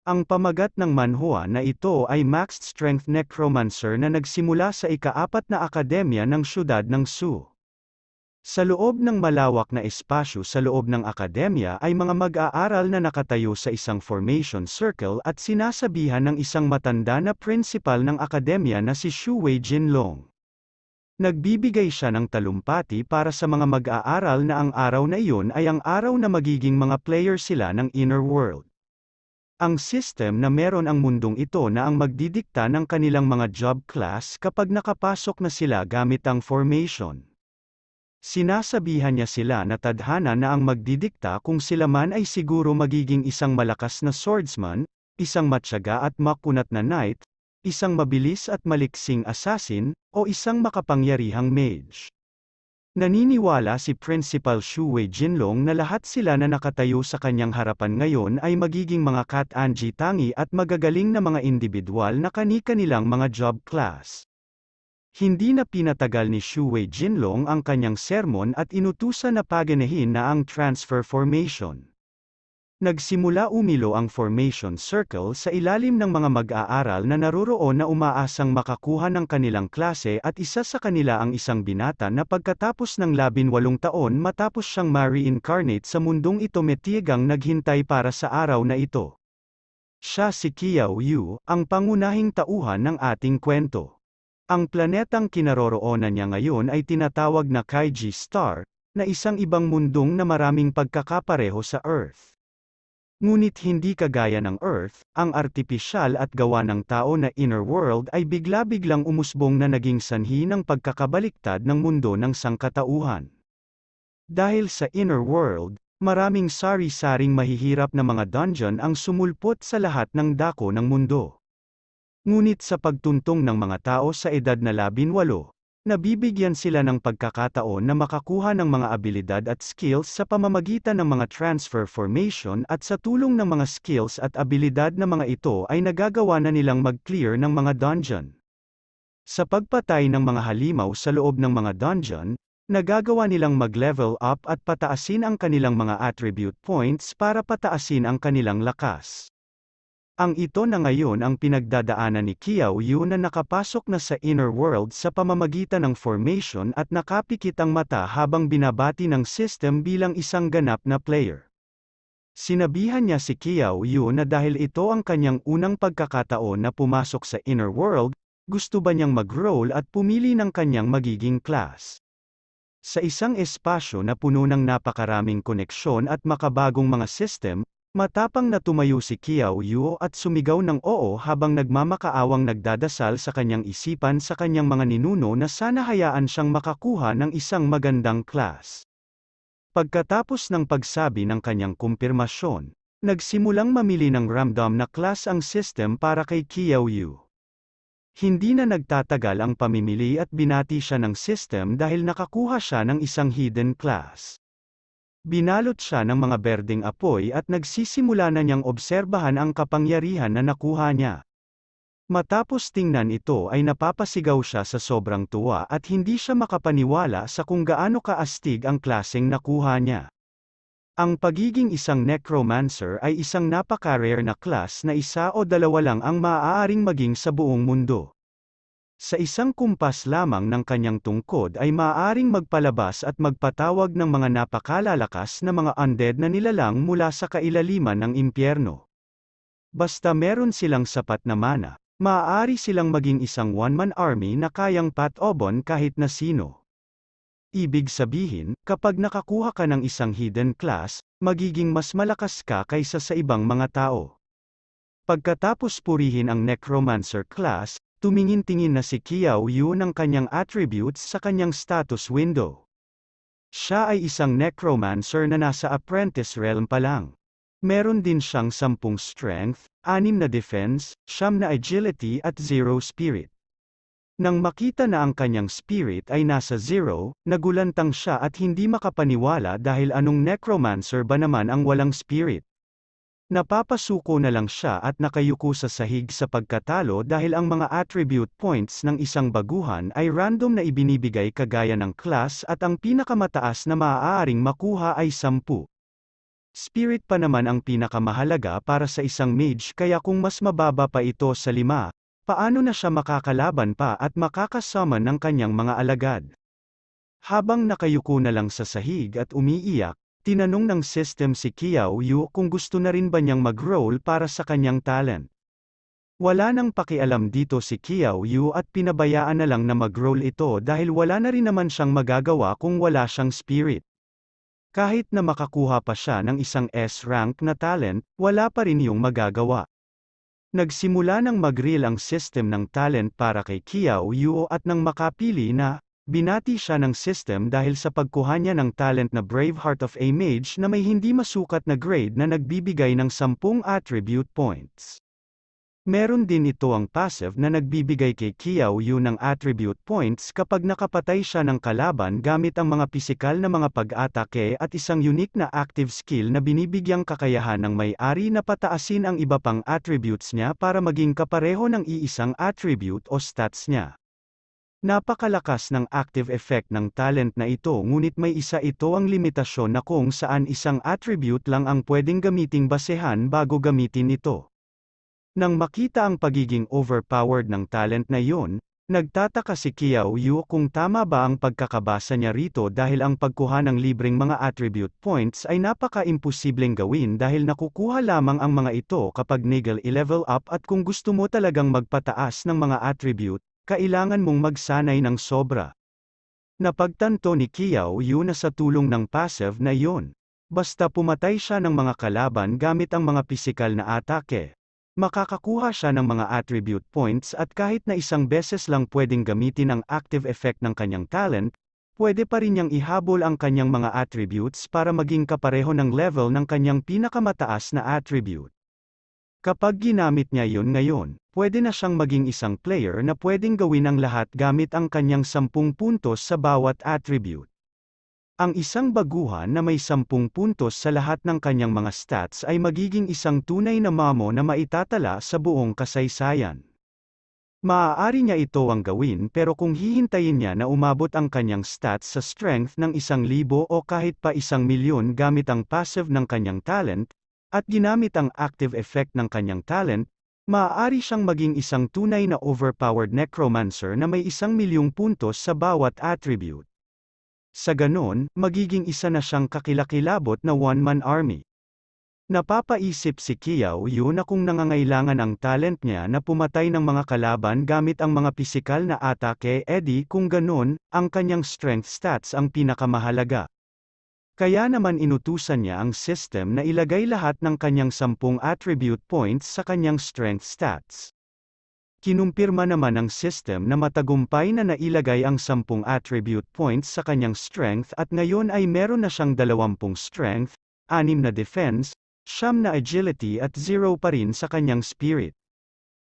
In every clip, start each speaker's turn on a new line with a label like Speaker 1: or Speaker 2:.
Speaker 1: Ang pamagat ng manhwa na ito ay maxed strength necromancer na nagsimula sa ika-4 na akademya ng siyudad ng Su. Sa loob ng malawak na espasyo sa loob ng akademya ay mga mag-aaral na nakatayo sa isang formation circle at sinasabihan ng isang matanda na principal ng akademya na si Shu Wei Jinlong. Nagbibigay siya ng talumpati para sa mga mag-aaral na ang araw na iyon ay ang araw na magiging mga player sila ng Inner World. Ang system na meron ang mundong ito na ang magdidikta ng kanilang mga job class kapag nakapasok na sila gamit ang formation. Sinasabihan niya sila na tadhana na ang magdidikta kung sila man ay siguro magiging isang malakas na swordsman, isang matyaga at makunat na knight, isang mabilis at maliksing assassin, o isang makapangyarihang mage. Naniniwala si Principal Shu Wei Jinlong na lahat sila na nakatayo sa kanyang harapan ngayon ay magiging mga kat-anji tangi at magagaling na mga individual na kani-kanilang mga job class. Hindi na pinatagal ni Shu Wei Jinlong ang kanyang sermon at inutusan na paganahin na ang transfer formation. Nagsimula umilo ang formation circle sa ilalim ng mga mag-aaral na naroroon na umaasang makakuha ng kanilang klase at isa sa kanila ang isang binata na pagkatapos ng 18 taon matapos siyang ma-reincarnate sa mundong ito metigang naghintay para sa araw na ito. Siya si Qiao Yu, ang pangunahing tauhan ng ating kwento. Ang planetang kinaroroonan niya ngayon ay tinatawag na Kaiji Star, na isang ibang mundong na maraming pagkakapareho sa Earth. Ngunit hindi kagaya ng Earth, ang artipisyal at gawa ng tao na Inner World ay bigla-biglang umusbong na naging sanhi ng pagkakabaliktad ng mundo ng sangkatauhan. Dahil sa Inner World, maraming sari-saring mahihirap na mga dungeon ang sumulpot sa lahat ng dako ng mundo. Ngunit sa pagtuntong ng mga tao sa edad na 18, nabibigyan sila ng pagkakataon na makakuha ng mga abilidad at skills sa pamamagitan ng mga transfer formation at sa tulong ng mga skills at abilidad na mga ito ay nagagawa na nilang mag-clear ng mga dungeon. Sa pagpatay ng mga halimaw sa loob ng mga dungeon, nagagawa nilang mag-level up at pataasin ang kanilang mga attribute points para pataasin ang kanilang lakas. Ang ito na ngayon ang pinagdadaanan ni Qiao Yu na nakapasok na sa Inner World sa pamamagitan ng formation at nakapikit ang mata habang binabati ng system bilang isang ganap na player. Sinabihan niya si Qiao Yu na dahil ito ang kanyang unang pagkakataon na pumasok sa Inner World, gusto ba niyang mag-roll at pumili ng kanyang magiging class. Sa isang espasyo na puno ng napakaraming koneksyon at makabagong mga system, matapang na tumayo si Qiao Yu at sumigaw ng oo habang nagmamakaawang nagdadasal sa kanyang isipan sa kanyang mga ninuno na sana hayaan siyang makakuha ng isang magandang class. Pagkatapos ng pagsabi ng kanyang kumpirmasyon, nagsimulang mamili ng random na class ang system para kay Qiao Yu. Hindi na nagtatagal ang pamimili at binati siya ng system dahil nakakuha siya ng isang hidden class. Binalot siya ng mga berdeng apoy at nagsisimula na niyang obserbahan ang kapangyarihan na nakuha niya. Matapos tingnan ito ay napapasigaw siya sa sobrang tuwa at hindi siya makapaniwala sa kung gaano kaastig ang klaseng nakuha niya. Ang pagiging isang necromancer ay isang napaka-rare na class na isa o dalawa lang ang maaaring maging sa buong mundo. Sa isang kumpas lamang ng kanyang tungkod ay maaaring magpalabas at magpatawag ng mga napakalalakas na mga undead na nilalang mula sa kailaliman ng impyerno. Basta meron silang sapat na mana, maaari silang maging isang one-man army na kayang patobon kahit na sino. Ibig sabihin, kapag nakakuha ka ng isang hidden class, magiging mas malakas ka kaysa sa ibang mga tao. Pagkatapos purihin ang necromancer class, tumingin-tingin na si Qiao Yu ng kanyang attributes sa kanyang status window. Siya ay isang necromancer na nasa apprentice realm pa lang. Meron din siyang 10 strength, 6 na defense, 9 na agility at 0 spirit. Nang makita na ang kanyang spirit ay nasa 0, nagulantang siya at hindi makapaniwala dahil anong necromancer ba naman ang walang spirit. Napapasuko na lang siya at nakayuko sa sahig sa pagkatalo dahil ang mga attribute points ng isang baguhan ay random na ibinibigay kagaya ng class at ang pinakamataas na maaaring makuha ay 10. Spirit pa naman ang pinakamahalaga para sa isang mage kaya kung mas mababa pa ito sa 5, paano na siya makakalaban pa at makakasummon ng kanyang mga alagad? Habang nakayuko na lang sa sahig at umiiyak, tinanong ng system si Qiao Yu kung gusto na rin ba niyang mag-roll para sa kanyang talent. Wala nang pakialam dito si Qiao Yu at pinabayaan na lang na mag-roll ito dahil wala na rin naman siyang magagawa kung wala siyang spirit. Kahit na makakuha pa siya ng isang S-rank na talent, wala pa rin yung magagawa. Nagsimula ng mag-reel ang system ng talent para kay Qiao Yu at nang makapili na, binati siya ng system dahil sa pagkuha niya ng talent na Brave Heart of a Mage na may hindi masukat na grade na nagbibigay ng 10 attribute points. Meron din ito ang passive na nagbibigay kay Qiao Yu ng attribute points kapag nakapatay siya ng kalaban gamit ang mga pisikal na mga pag-atake at isang unique na active skill na binibigyang kakayahan ng may-ari na pataasin ang iba pang attributes niya para maging kapareho ng iisang attribute o stats niya. Napakalakas ng active effect ng talent na ito ngunit may isa ito ang limitasyon na kung saan isang attribute lang ang pwedeng gamiting basehan bago gamitin ito. Nang makita ang pagiging overpowered ng talent na iyon, nagtataka si Qiao Yu kung tama ba ang pagkakabasa niya rito dahil ang pagkuha ng libreng mga attribute points ay napaka-imposibleng gawin dahil nakukuha lamang ang mga ito kapag nag-level up at kung gusto mo talagang magpataas ng mga attribute, kailangan mong magsanay ng sobra. Napagtanto ni Qiao Yu na sa tulong ng passive na iyon, basta pumatay siya ng mga kalaban gamit ang mga pisikal na atake, makakakuha siya ng mga attribute points at kahit na isang beses lang pwedeng gamitin ang active effect ng kanyang talent, pwede pa rin niyang ihabol ang kanyang mga attributes para maging kapareho ng level ng kanyang pinakamataas na attribute. Kapag ginamit niya yun ngayon, pwede na siyang maging isang player na pwedeng gawin ang lahat gamit ang kanyang 10 puntos sa bawat attribute. Ang isang baguhan na may 10 puntos sa lahat ng kanyang mga stats ay magiging isang tunay na mamo na maitatala sa buong kasaysayan. Maaari niya ito ang gawin pero kung hihintayin niya na umabot ang kanyang stats sa strength ng 1,000 o kahit pa 1,000,000 gamit ang passive ng kanyang talent, at ginamit ang active effect ng kanyang talent, maaari siyang maging isang tunay na overpowered necromancer na may 1,000,000 puntos sa bawat attribute. Sa ganon, magiging isa na siyang kakilakilabot na one-man army. Napapaisip si Qiao Yu na kung nangangailangan ang talent niya na pumatay ng mga kalaban gamit ang mga pisikal na atake kung ganon, ang kanyang strength stats ang pinakamahalaga. Kaya naman inutusan niya ang system na ilagay lahat ng kanyang 10 attribute points sa kanyang strength stats. Kinumpirma naman ng system na matagumpay na nailagay ang 10 attribute points sa kanyang strength at ngayon ay meron na siyang 20 strength, 6 na defense, 9 na agility at 0 pa rin sa kanyang spirit.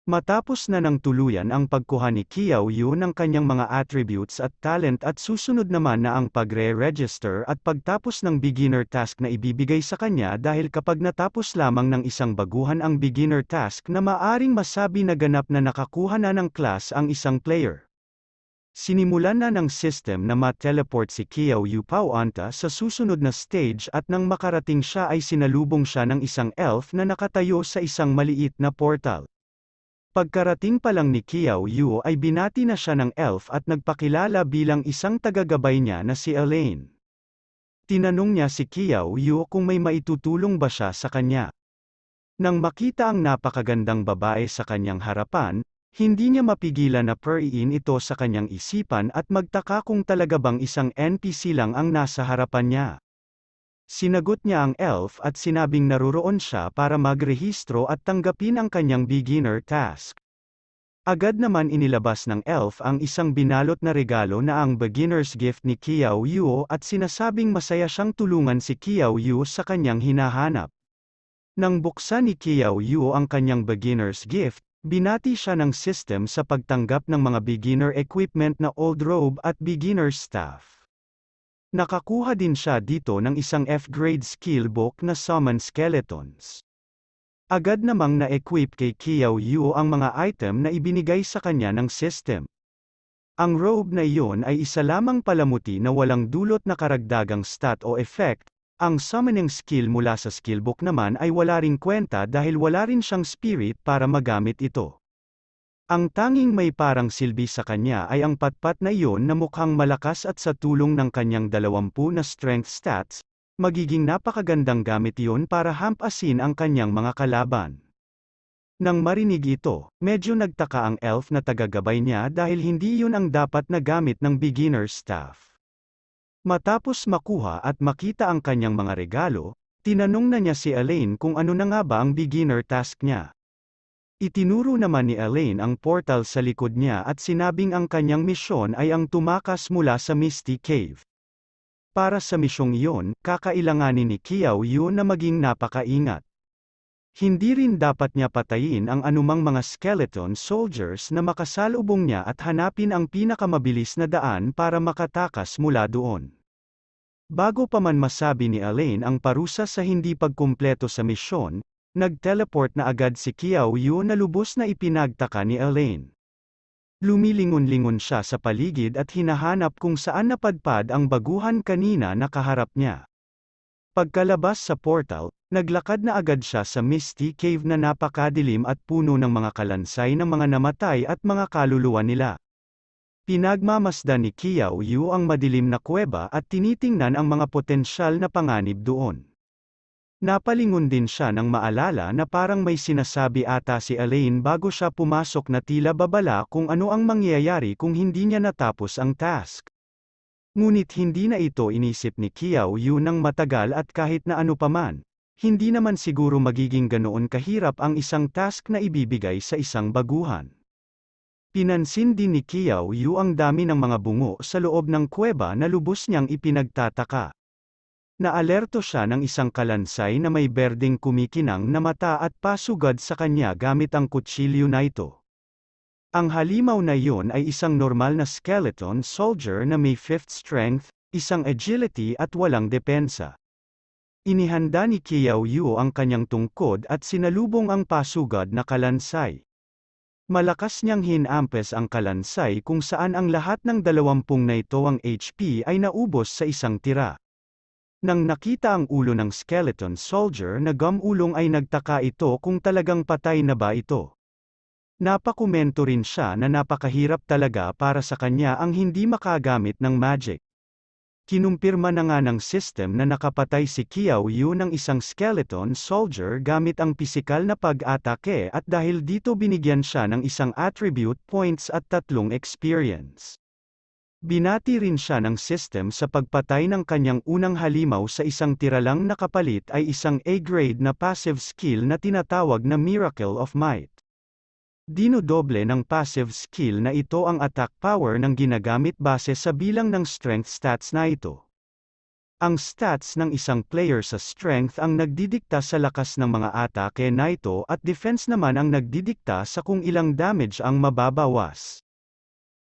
Speaker 1: Matapos na ng tuluyan ang pagkuha ni Qiao Yu ng kanyang mga attributes at talent at susunod naman na ang pagre-register at pagtapos ng beginner task na ibibigay sa kanya dahil kapag natapos lamang ng isang baguhan ang beginner task na maaring masabi na ganap na nakakuha na ng class ang isang player. Sinimulan na ng system na ma-teleport si Qiao Yu paunta sa susunod na stage at nang makarating siya ay sinalubong siya ng isang elf na nakatayo sa isang maliit na portal. Pagkarating pa lang ni Qiao Yu ay binati na siya ng elf at nagpakilala bilang isang tagagabay niya na si Elaine. Tinanong niya si Qiao Yu kung may maitutulong ba siya sa kanya. Nang makita ang napakagandang babae sa kanyang harapan, hindi niya mapigilan na puriin ito sa kanyang isipan at magtaka kung talaga bang isang NPC lang ang nasa harapan niya. Sinagot niya ang elf at sinabing naruroon siya para magrehistro at tanggapin ang kanyang beginner task. Agad naman inilabas ng elf ang isang binalot na regalo na ang beginner's gift ni Qiao Yu at sinasabing masaya siyang tulungan si Qiao Yu sa kanyang hinahanap. Nang buksan ni Qiao Yu ang kanyang beginner's gift, binati siya ng system sa pagtanggap ng mga beginner equipment na old robe at beginner's staff. Nakakuha din siya dito ng isang F-grade skill book na Summon Skeletons. Agad namang na-equip kay Qiao Yu ang mga item na ibinigay sa kanya ng system. Ang robe na iyon ay isa lamang palamuti na walang dulot na karagdagang stat o effect, Ang summoning skill mula sa skillbook naman ay wala ring kwenta dahil wala rin siyang spirit para magamit ito. Ang tanging may parang silbi sa kanya ay ang patpat na iyon na mukhang malakas at sa tulong ng kanyang 20 na strength stats, magiging napakagandang gamit iyon para hampasin ang kanyang mga kalaban. Nang marinig ito, medyo nagtaka ang elf na tagagabay niya dahil hindi iyon ang dapat na gamit ng beginner staff. Matapos makuha at makita ang kanyang mga regalo, tinanong na niya si Elaine kung ano na nga ba ang beginner task niya. Itinuro naman ni Elaine ang portal sa likod niya at sinabing ang kanyang misyon ay ang tumakas mula sa Misty Cave. Para sa misyong iyon, kakailanganin ni Qiao Yu na maging napakaingat. Hindi rin dapat niya patayin ang anumang mga skeleton soldiers na makasalubong niya at hanapin ang pinakamabilis na daan para makatakas mula doon. Bago pa man masabi ni Elaine ang parusa sa hindi pagkumpleto sa misyon, nag-teleport na agad si Qiao Yu na lubos na ipinagtaka ni Elaine. Lumilingon-lingon siya sa paligid at hinahanap kung saan napadpad ang baguhan kanina na kaharap niya. Pagkalabas sa portal, naglakad na agad siya sa Misty Cave na napakadilim at puno ng mga kalansay ng mga namatay at mga kaluluwa nila. Pinagmamasdan ni Qiao Yu ang madilim na kuweba at tinitingnan ang mga potensyal na panganib doon. Napalingon din siya nang maalala na parang may sinasabi ata si Elaine bago siya pumasok na tila babala kung ano ang mangyayari kung hindi niya natapos ang task. Ngunit hindi na ito inisip ni Qiao Yu nang matagal at kahit na ano paman, hindi naman siguro magiging ganoon kahirap ang isang task na ibibigay sa isang baguhan. Pinansin din ni Qiao Yu ang dami ng mga bungo sa loob ng kuweba na lubos niyang ipinagtataka. Naalerto siya ng isang kalansay na may berdeng kumikinang na mata at pasugad sa kanya gamit ang kutsilyo na ito. Ang halimaw na iyon ay isang normal na skeleton soldier na may 5th strength, isang agility at walang depensa. Inihanda ni Qiao Yu ang kanyang tungkod at sinalubong ang pasugad na kalansay. Malakas niyang hinampes ang kalansay kung saan ang lahat ng 20 na ito ang HP ay naubos sa isang tira. Nang nakita ang ulo ng skeleton soldier na gumulong ay nagtaka ito kung talagang patay na ba ito. Napakomento rin siya na napakahirap talaga para sa kanya ang hindi makagamit ng magic. Kinumpirma na nga ng system na nakapatay si Qiao Yu ng isang skeleton soldier gamit ang pisikal na pag-atake at dahil dito binigyan siya ng isang attribute points at 3 experience. Binati rin siya ng system sa pagpatay ng kanyang unang halimaw sa isang tira lang na kapalit ay isang A-grade na passive skill na tinatawag na Miracle of Might. Dinodoble ng passive skill na ito ang attack power ng ginagamit base sa bilang ng strength stats na ito. Ang stats ng isang player sa strength ang nagdidikta sa lakas ng mga atake na ito at defense naman ang nagdidikta sa kung ilang damage ang mababawas.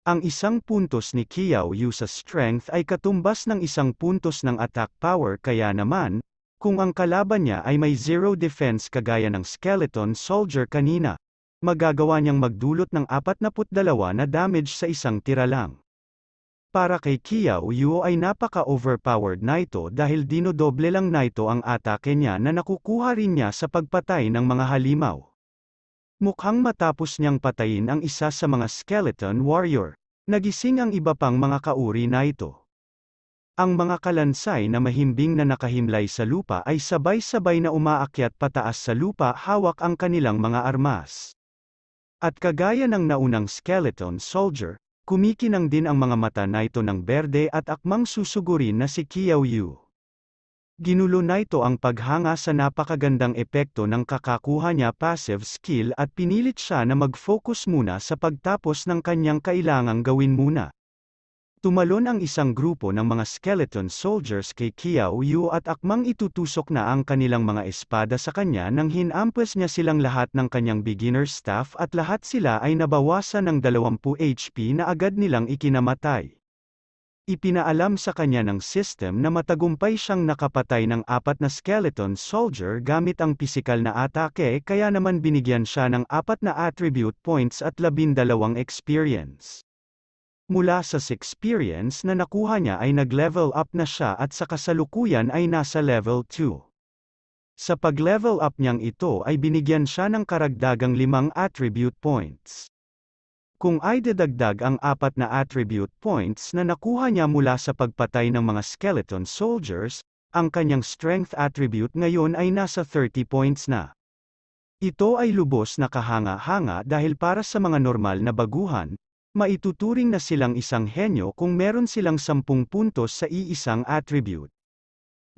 Speaker 1: Ang isang puntos ni Qiao Yu sa strength ay katumbas ng isang puntos ng attack power kaya naman, kung ang kalaban niya ay may 0 defense kagaya ng skeleton soldier kanina, magagawa niyang magdulot ng 42 na damage sa isang tira lang. Para kay Qiao Yu ay napaka-overpowered na ito dahil dinodoble lang na ito ang atake niya na nakukuha rin niya sa pagpatay ng mga halimaw. Mukhang matapos niyang patayin ang isa sa mga skeleton warrior, nagising ang iba pang mga kauri na ito. Ang mga kalansay na mahimbing na nakahimlay sa lupa ay sabay-sabay na umaakyat pataas sa lupa hawak ang kanilang mga armas. At kagaya ng naunang skeleton soldier, kumikinang din ang mga mata na ito ng berde at akmang susugurin na si Qiao Yu. Ginulo na ito ang paghanga sa napakagandang epekto ng kakakuha niya passive skill at pinilit siya na mag-focus muna sa pagtapos ng kanyang kailangang gawin muna. Tumalon ang isang grupo ng mga skeleton soldiers kay Qiao Yu at akmang itutusok na ang kanilang mga espada sa kanya nang hinampes niya silang lahat ng kanyang beginner staff at lahat sila ay nabawasan ng 20 HP na agad nilang ikinamatay. Ipinaalam sa kanya ng system na matagumpay siyang nakapatay ng 4 na skeleton soldier gamit ang pisikal na atake kaya naman binigyan siya ng 4 na attribute points at 12 experience. Mula sa experience na nakuha niya ay nag-level up na siya at sa kasalukuyan ay nasa level 2. Sa pag-level up niyang ito ay binigyan siya ng karagdagang 5 attribute points. Kung ay dadagdag ang 4 na attribute points na nakuha niya mula sa pagpatay ng mga skeleton soldiers, ang kanyang strength attribute ngayon ay nasa 30 points na. Ito ay lubos na kahanga-hanga dahil para sa mga normal na baguhan, maituturing na silang isang henyo kung meron silang 10 puntos sa iisang attribute.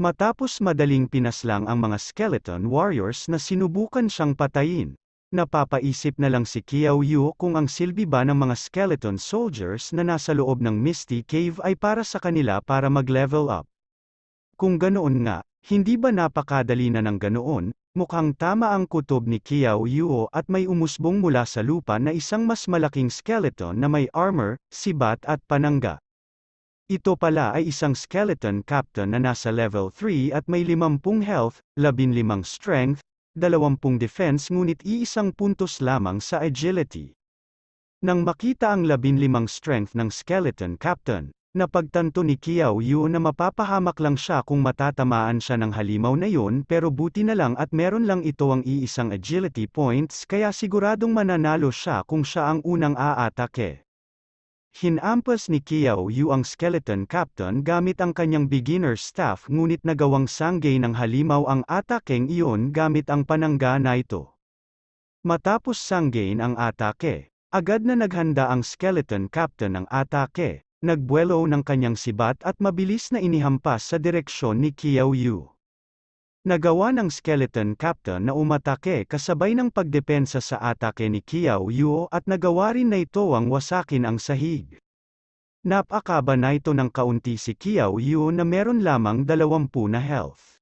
Speaker 1: Matapos madaling pinaslang ang mga skeleton warriors na sinubukan siyang patayin, napapaisip na lang si Qiao Yu kung ang silbi ba ng mga skeleton soldiers na nasa loob ng Misty Cave ay para sa kanila para mag-level up. Kung ganoon nga, hindi ba napakadali na ng ganoon? Mukhang tama ang kutob ni Qiao Yu at may umusbong mula sa lupa na isang mas malaking skeleton na may armor, sibat at panangga. Ito pala ay isang skeleton captain na nasa level 3 at may 50 health, 15 strength, 20 defense ngunit iisang puntos lamang sa agility. Nang makita ang 15 strength ng skeleton captain, napagtanto ni Qiao Yu na mapapahamak lang siya kung matatamaan siya ng halimaw na yon pero buti na lang at meron lang ito ang iisang agility points kaya siguradong mananalo siya kung siya ang unang aatake. Hinampas ni Qiao Yu ang skeleton captain gamit ang kanyang beginner staff ngunit nagawang sanggay ng halimaw ang atakeng iyon gamit ang panangga na ito. Matapos sanggain ang atake, agad na naghanda ang skeleton captain ng atake. Nagbuelo ng kanyang sibat at mabilis na inihampas sa direksyon ni Qiao Yu. Nagawa ng skeleton captain na umatake kasabay ng pagdepensa sa atake ni Qiao Yu at nagawa rin na ito ang wasakin ang sahig. Napakaba na ito ng kaunti si Qiao Yu na meron lamang 20 na health.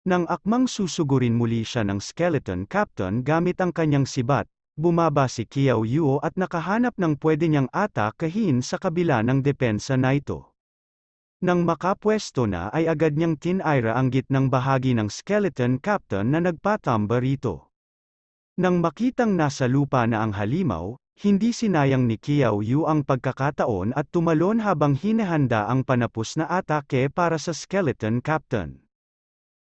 Speaker 1: Nang akmang susugurin muli siya ng skeleton captain gamit ang kanyang sibat, bumaba si Qiao Yu at nakahanap ng pwede niyang atakahin sa kabila ng depensa na ito. Nang makapwesto na ay agad niyang tinaira ang gitnang bahagi ng skeleton captain na nagpatamba rito. Nang makitang nasa lupa na ang halimaw, hindi sinayang ni Qiao Yu ang pagkakataon at tumalon habang hinahanda ang panapos na atake para sa skeleton captain.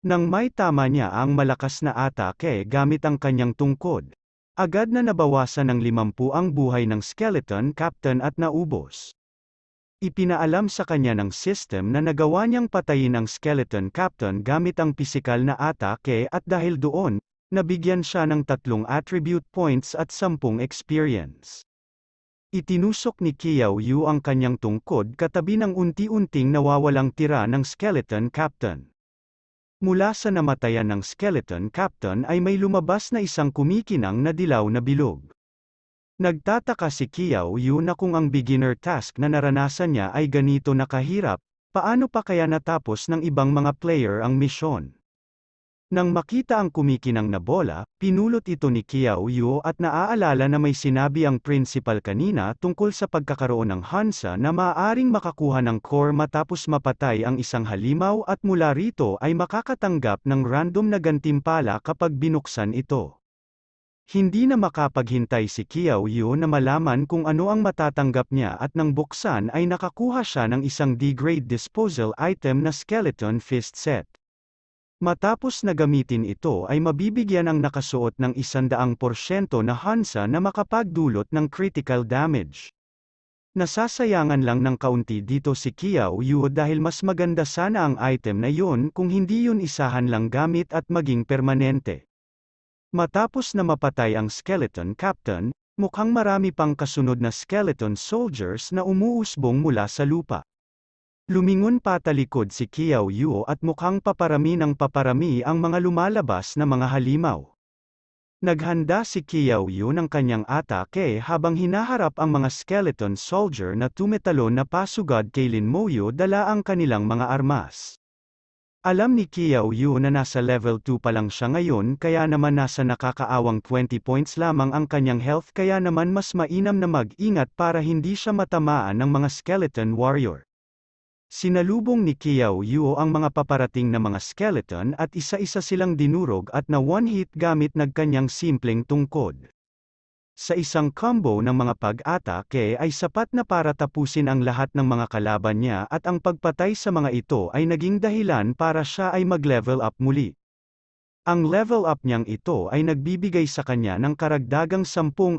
Speaker 1: Nang may tama niya ang malakas na atake gamit ang kanyang tungkod, agad na nabawasan ng 50 ang buhay ng skeleton captain at naubos. Ipinaalam sa kanya ng system na nagawa niyang patayin ang skeleton captain gamit ang pisikal na atake at dahil doon, nabigyan siya ng 3 attribute points at 10 experience. Itinusok ni Qiao Yu ang kanyang tungkod katabi ng unti-unting nawawalang tira ng skeleton captain. Mula sa namatayan ng skeleton captain ay may lumabas na isang kumikinang na dilaw na bilog. Nagtataka si Qiao Yu na kung ang beginner task na naranasan niya ay ganito na kahirap, paano pa kaya natapos ng ibang mga player ang misyon? Nang makita ang kumikinang na bola, pinulot ito ni Qiao Yu at naaalala na may sinabi ang principal kanina tungkol sa pagkakaroon ng Hansa na maaaring makakuha ng core matapos mapatay ang isang halimaw at mula rito ay makakatanggap ng random na gantimpala kapag binuksan ito. Hindi na makapaghintay si Qiao Yu na malaman kung ano ang matatanggap niya at nang buksan ay nakakuha siya ng isang D-grade disposal item na skeleton fist set. Matapos na gamitin ito ay mabibigyan ang nakasuot ng 100% na Hansa na makapagdulot ng critical damage. Nasasayangan lang ng kaunti dito si Qiao Yu dahil mas maganda sana ang item na yun kung hindi yun isahan lang gamit at maging permanente. Matapos na mapatay ang skeleton captain, mukhang marami pang kasunod na skeleton soldiers na umuusbong mula sa lupa. Lumingon patalikod si Qiao Yu at mukhang paparami ng paparami ang mga lumalabas na mga halimaw. Naghanda si Qiao Yu ng kanyang atake habang hinaharap ang mga skeleton soldier na tumetalon na pasugad kay Lin Moyo dala ang kanilang mga armas. Alam ni Qiao Yu na nasa level 2 pa lang siya ngayon kaya naman nasa nakakaawang 20 points lamang ang kanyang health kaya naman mas mainam na mag-ingat para hindi siya matamaan ng mga skeleton warrior. Sinalubong ni Qiao Yu ang mga paparating na mga skeleton at isa-isa silang dinurog at na one-hit gamit nagkanyang simpleng tungkod. Sa isang combo ng mga pag-atake ay sapat na para tapusin ang lahat ng mga kalaban niya at ang pagpatay sa mga ito ay naging dahilan para siya ay mag-level up muli. Ang level up niyang ito ay nagbibigay sa kanya ng karagdagang 10 attribute